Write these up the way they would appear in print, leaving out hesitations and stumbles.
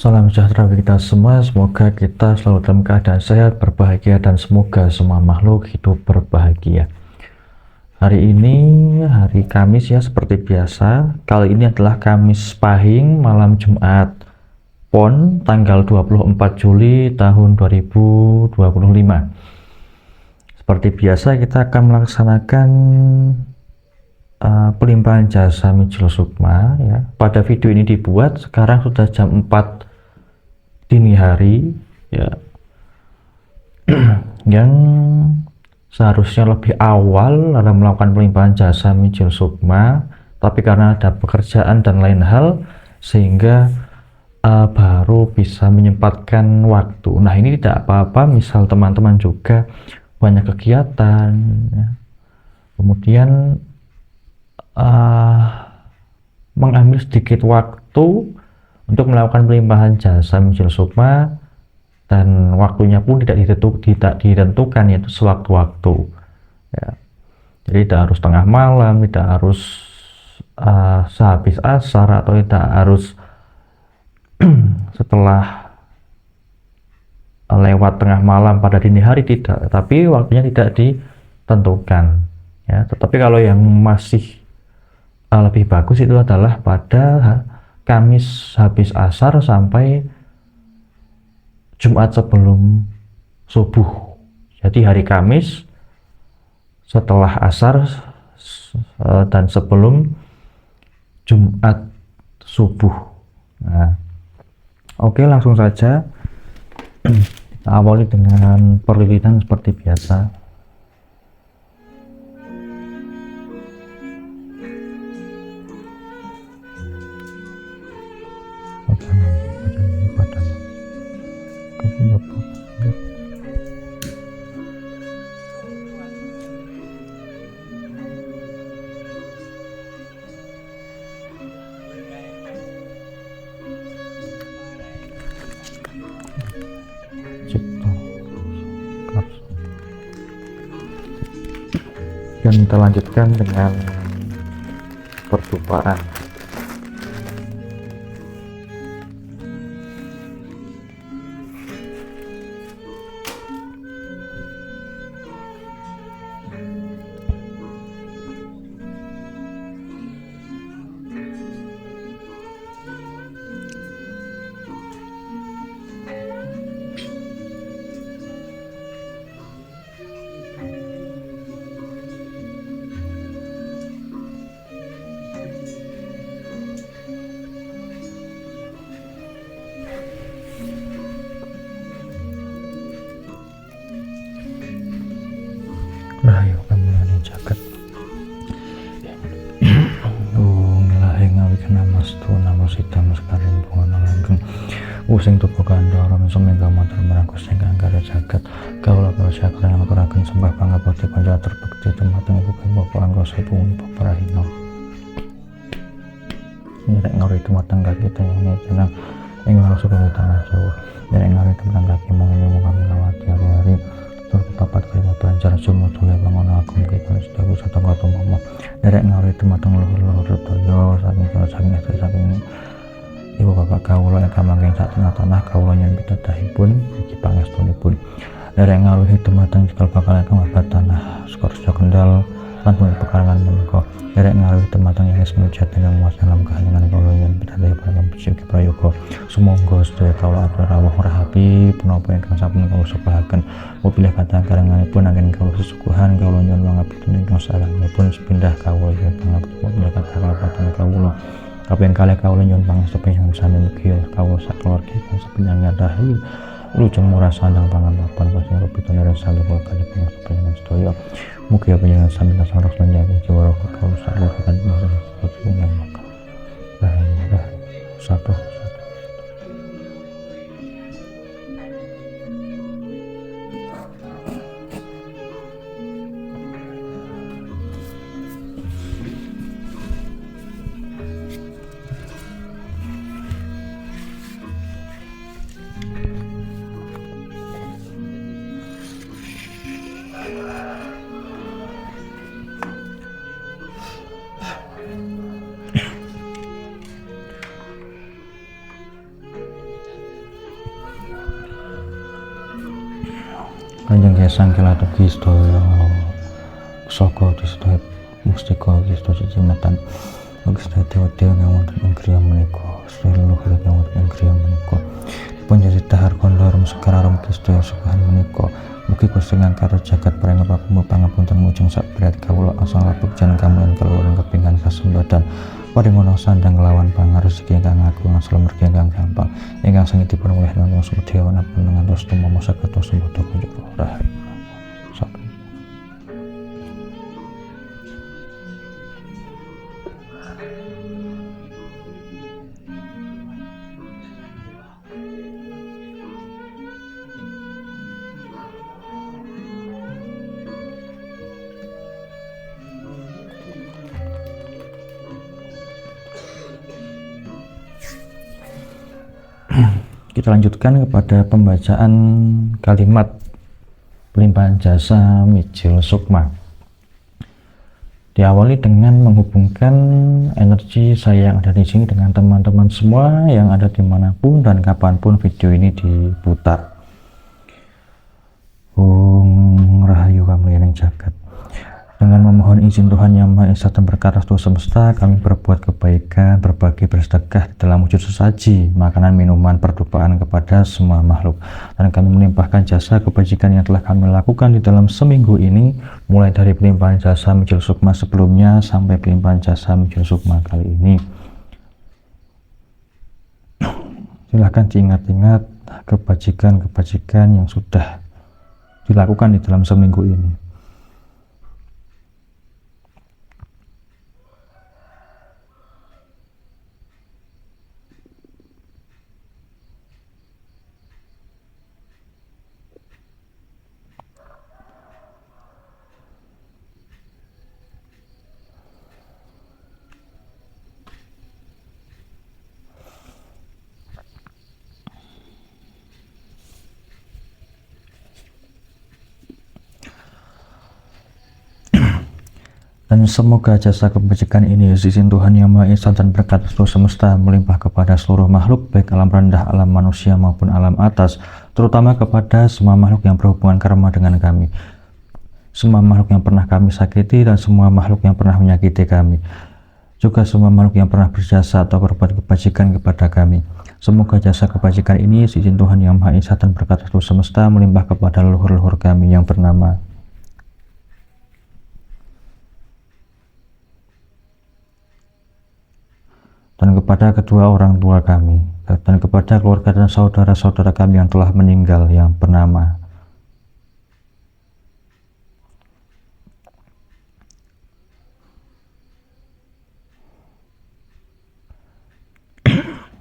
Salam sejahtera bagi kita semua, semoga kita selalu dalam keadaan sehat, berbahagia, dan semoga semua makhluk hidup berbahagia. Hari ini hari Kamis ya, seperti biasa. Kali ini adalah Kamis Pahing, malam Jumat Pon, tanggal 24 Juli tahun 2025. Seperti biasa kita akan melaksanakan pelimpahan jasa Mijil Sukma ya. Pada video ini dibuat sekarang sudah jam 4 dini hari ya, yang seharusnya lebih awal dalam melakukan pelimpahan jasa Mijil Sukma, tapi karena ada pekerjaan dan lain hal sehingga baru bisa menyempatkan waktu. Nah, ini tidak apa-apa, misal teman-teman juga banyak kegiatan ya. Kemudian mengambil sedikit waktu untuk melakukan pelimpahan jasa Mijil Sukma, dan waktunya pun tidak ditentukan, yaitu sewaktu-waktu ya. Jadi tidak harus tengah malam, tidak harus sehabis asar, atau tidak harus setelah lewat tengah malam pada dini hari, tidak, tapi waktunya tidak ditentukan ya. Tetapi kalau yang masih lebih bagus itu adalah pada Kamis habis asar sampai Jumat sebelum subuh. Jadi hari Kamis setelah asar dan sebelum Jumat subuh. Nah, oke, langsung saja kita awali dengan perlilitan seperti biasa. Dan kita lanjutkan dengan percobaan. Rahayu kami jagat ngelahe ngawik namastu namasita maskaring bunga langgeng using tubuh kandhara sumengga matur merakus ingkang karya jagat kawula sakra ngaturaken sembah pangabekti panjang terbekti dumateng Gusti Bapa Angkasa Bumi Paparahina. Nyerek ngori dumateng kaki tengene jeneng ing langsung tanah Jawa. Nyerek ngori dumateng kaki mung kami ngawati hari-hari tur papat kaya banjar sumudule bangun agung kita sedawu satengah tumpama. Nyerek ngori dumateng luhur-luhur sedaya saking istri saking ibu bapak kawula ingkang mangking sak tengah tanah kawula nyuwun pitadohipun iki pangestunipun. Nyerek ngaluhi dumateng cikal bakal ingkang babat tanah Skorja Kendal lan pekarangan menika. Nyerek ngaluhi dumateng ing semujat ingkang wasalam kahaningan kawula nyuwun pitadohipun puji prayoga. Sumangga sedaya kawula atur rawuh rahapi punapa ingkang sampun kawula sepahaken. Pilih kata karanganipun angin kawula sesuguhan kawula nyuwun pangabekti ingkang sarengipun sepindah kawula nyuwun pangabekti pilih kata kalebatan kawula kaping kalih kawula nyuwun pangestu ingkang sami mugi kawula sakeluarga ingkang sapanjang rahayu lujeng murah sandang pangampapan kasing rupitan dan salih kalih pangestu ingkang sedaya mugi panjenengan sami kasarok lan jaga jiwa kawula sakeluarga ingkang ingkang maka satu. Kanjeng Gesang Kelatu Kistoyo Soko Kistoyo Mustiko Kistoyo Cicimatan Kistoyo Dewa-dewa yang wonten ing griya menika sedaya leluhur yang wonten ing griya menika dipun jadi dahar kondorum sekararum Kistoyo sukahan menika mugi Gusti ngangkara jagat paring pakumu pangapunten mujeng sak berat kawula asal labuk jan kamulan keluwen kepingan kasembadan paringono sandang lawan pangarzeki ingkang agung asal mergi ingkang gampang ingkang sengitipun oleh nang sumedya wanapun ngantos tumama saged sembada kunjara rahayu. Kita lanjutkan kepada pembacaan kalimat pelimpahan jasa Mijil Sukma. Diawali dengan menghubungkan energi saya yang ada di sini dengan teman-teman semua yang ada dimanapun dan kapanpun video ini diputar. Rahayu kamlianing jagat. Dengan memohon izin Tuhan Yang Maha Esa dan berkat restu semesta, kami berbuat kebaikan, berbagi, bersedekah dalam wujud sesaji, makanan, minuman, perdupaan kepada semua makhluk. Dan kami melimpahkan jasa kebajikan yang telah kami lakukan di dalam seminggu ini, mulai dari pelimpahan jasa Mijil Sukma sebelumnya sampai pelimpahan jasa Mijil Sukma kali ini. Silahkan diingat-ingat kebajikan-kebajikan yang sudah dilakukan di dalam seminggu ini. Dan semoga jasa kebajikan ini izin Tuhan Yang Maha Esa dan berkat restu semesta melimpah kepada seluruh makhluk, baik alam rendah, alam manusia maupun alam atas, terutama kepada semua makhluk yang berhubungan karma dengan kami, semua makhluk yang pernah kami sakiti dan semua makhluk yang pernah menyakiti kami, juga semua makhluk yang pernah berjasa atau berbuat kebajikan kepada kami. Semoga jasa kebajikan ini izin Tuhan Yang Maha Esa dan berkat restu semesta melimpah kepada leluhur-leluhur kami yang bernama dan kepada kedua orang tua kami, dan kepada keluarga dan saudara-saudara kami yang telah meninggal yang bernama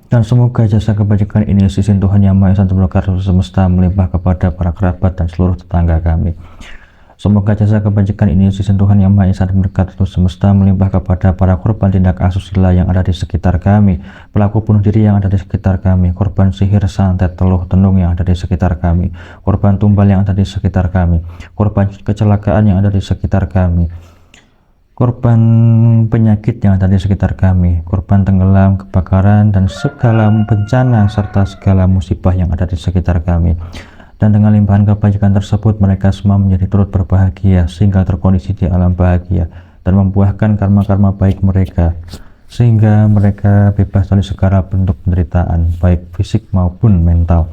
dan semoga jasa kebajikan ini izin Tuhan Yang Maha Esa dan berkat restu semesta melimpah kepada para kerabat dan seluruh tetangga kami. Semoga jasa kebajikan ini izin Tuhan Yang Maha Esa dan berkat restu semesta melimpah kepada para korban tindak asusila yang ada di sekitar kami, pelaku bunuh diri yang ada di sekitar kami, korban sihir, santet, teluh, tenung yang ada di sekitar kami, korban tumbal yang ada di sekitar kami, korban kecelakaan yang ada di sekitar kami, korban penyakit yang ada di sekitar kami, korban tenggelam, kebakaran, dan segala bencana serta segala musibah yang ada di sekitar kami. Dan dengan limpahan kebajikan tersebut mereka semua menjadi turut berbahagia sehingga terkondisi di alam bahagia dan membuahkan karma-karma baik mereka sehingga mereka bebas dari segala bentuk penderitaan baik fisik maupun mental,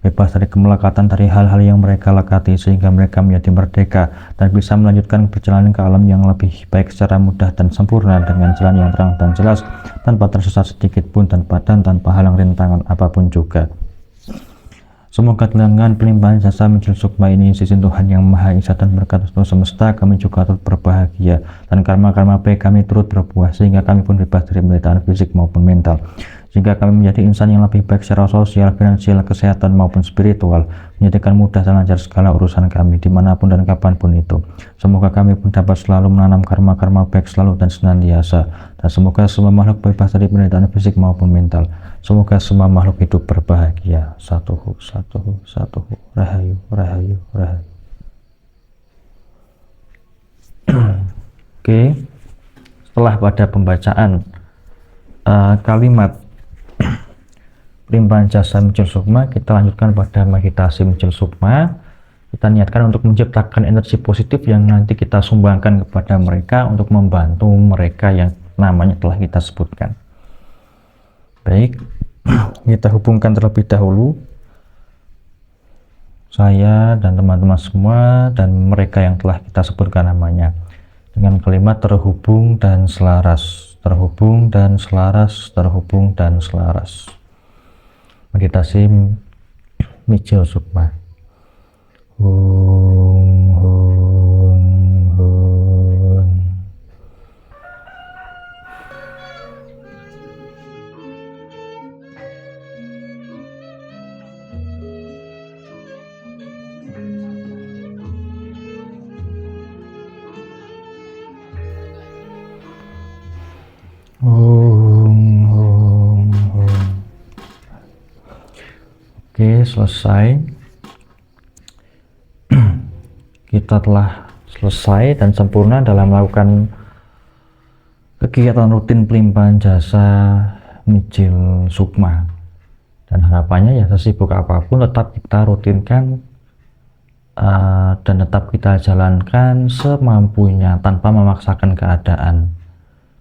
bebas dari kemelekatan dari hal-hal yang mereka lekati sehingga mereka menjadi merdeka dan bisa melanjutkan perjalanan ke alam yang lebih baik secara mudah dan sempurna dengan jalan yang terang dan jelas tanpa tersesat sedikit pun tanpa halang rintangan apapun juga. Semoga dengan pelimpahan jasa Mijil Sukma ini izin Tuhan Yang Maha Esa dan berkat restu semesta kami juga turut berbahagia dan karma-karma baik kami turut berbuah sehingga kami pun bebas dari penderitaan fisik maupun mental, sehingga kami menjadi insan yang lebih baik secara sosial, finansial, kesehatan maupun spiritual, menjadikan mudah dan lancar segala urusan kami dimanapun dan kapanpun itu. Semoga kami pun dapat selalu menanam karma-karma baik selalu dan senantiasa, dan semoga semua makhluk bebas dari penderitaan fisik maupun mental. Semoga semua makhluk hidup berbahagia. Satuhu, satuhu, satuhu. Rahayu, rahayu, rahayu. Oke, setelah pada pembacaan kalimat pelimpahan jasa Mijil Sukma, kita lanjutkan pada meditasi Mijil Sukma kita niatkan untuk menciptakan energi positif yang nanti kita sumbangkan kepada mereka untuk membantu mereka yang namanya telah kita sebutkan. Baik, kita hubungkan terlebih dahulu saya dan teman-teman semua dan mereka yang telah kita sebutkan namanya dengan kalimat terhubung dan selaras, terhubung dan selaras, terhubung dan selaras. Meditasi Mijil Sukma. Hung, hung, hung. Hung, hung, hung. Oke, selesai. Kita telah selesai dan sempurna dalam melakukan kegiatan rutin pelimpahan jasa Mijil Sukma, dan harapannya ya sesibuk apapun tetap kita rutinkan dan tetap kita jalankan semampunya tanpa memaksakan keadaan,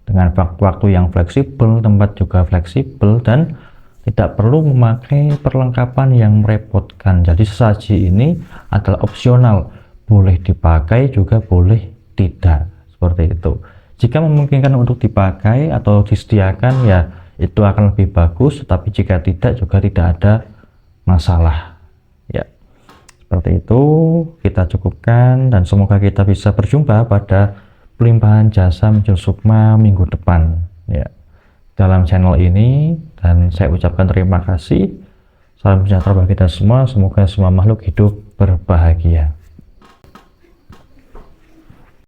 dengan waktu yang fleksibel, tempat juga fleksibel, dan tidak perlu memakai perlengkapan yang merepotkan. Jadi sesaji ini adalah opsional, boleh dipakai juga boleh tidak, seperti itu. Jika memungkinkan untuk dipakai atau disediakan ya itu akan lebih bagus, tapi jika tidak juga tidak ada masalah ya. Seperti itu, kita cukupkan dan semoga kita bisa berjumpa pada pelimpahan jasa Mijil Sukma minggu depan ya dalam channel ini, dan saya ucapkan terima kasih. Salam sejahtera bagi kita semua, semoga semua makhluk hidup berbahagia.